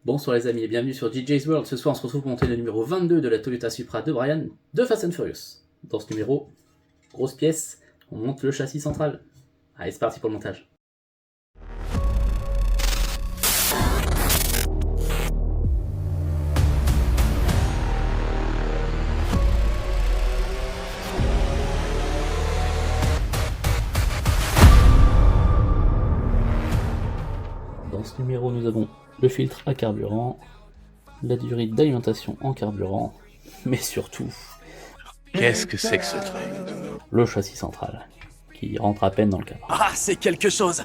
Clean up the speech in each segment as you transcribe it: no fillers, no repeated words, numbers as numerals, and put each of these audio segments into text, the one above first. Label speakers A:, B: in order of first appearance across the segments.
A: Bonsoir les amis et bienvenue sur DJ's World. Ce soir on se retrouve pour monter le numéro 22 de la Toyota Supra de Brian de Fast and Furious. Dans ce numéro, grosse pièce, on monte le châssis central. Allez, c'est parti pour le montage. Dans ce numéro, nous avons le filtre à carburant, la durée d'alimentation en carburant, mais surtout...
B: Qu'est-ce que c'est que ce truc?
A: Le châssis central, qui rentre à peine dans le cadre.
C: Ah, c'est quelque chose!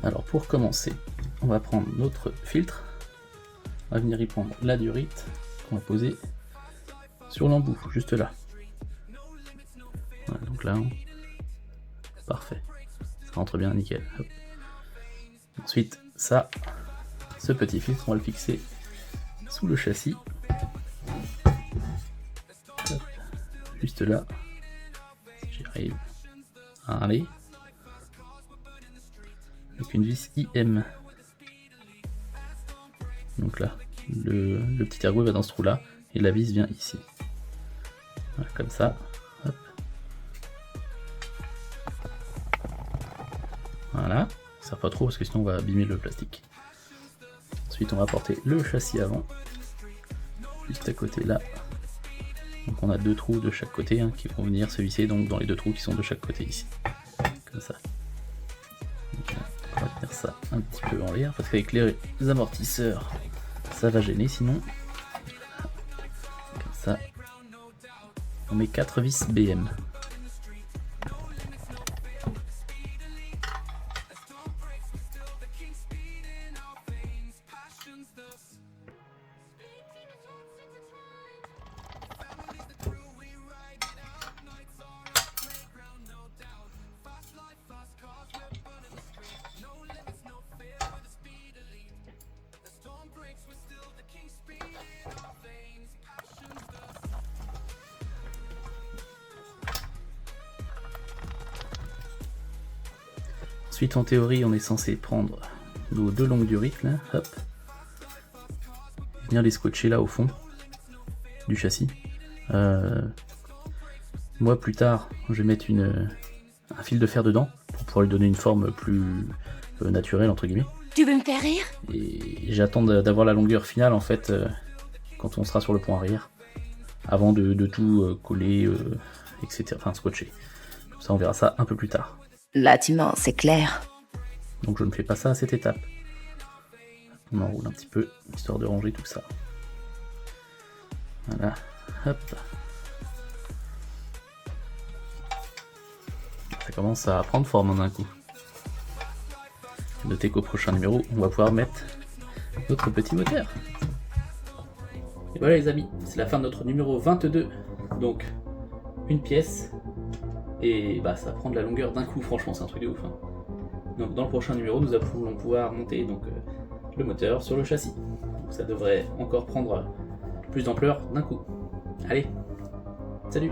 A: Alors pour commencer, on va prendre notre filtre, on va venir y prendre la durite qu'on va poser sur l'embout, juste là. Voilà, donc là, parfait, ça rentre bien, nickel. Hop. Ensuite, ça, ce petit filtre, on va le fixer sous le châssis, hop, juste là, si j'y arrive, allez, avec une vis IM. Donc là, le petit ergot va dans ce trou là, et la vis vient ici. Voilà, comme ça, hop. Voilà, ça sert pas trop parce que sinon on va abîmer le plastique. Ensuite on va porter le châssis avant, juste à côté là. Donc on a deux trous de chaque côté hein, qui vont venir se visser donc dans les deux trous qui sont de chaque côté ici. Comme ça. Donc, on va tenir ça un petit peu en l'air parce qu'avec les amortisseurs ça va gêner sinon. Comme ça. On met 4 vis BM. Ensuite, en théorie, on est censé prendre nos deux longues durites, là, hop, venir les scotcher là au fond du châssis. Moi, plus tard, je vais mettre un fil de fer dedans pour pouvoir lui donner une forme plus naturelle, entre guillemets.
D: Tu veux me faire rire?
A: Et j'attends d'avoir la longueur finale, en fait, quand on sera sur le pont arrière, avant de tout coller, etc., enfin scotcher. Comme ça, on verra ça un peu plus tard.
D: Là, tu mens, c'est clair.
A: Donc je ne fais pas ça à cette étape. On enroule un petit peu, histoire de ranger tout ça. Voilà, hop. Ça commence à prendre forme en un coup. Notez qu'au prochain numéro, on va pouvoir mettre notre petit moteur. Et voilà les amis, c'est la fin de notre numéro 22. Donc, une pièce. Et bah ça prend de la longueur d'un coup, franchement c'est un truc de ouf. Hein. Donc dans le prochain numéro, nous allons pouvoir monter donc, le moteur sur le châssis. Donc ça devrait encore prendre plus d'ampleur d'un coup. Allez, salut!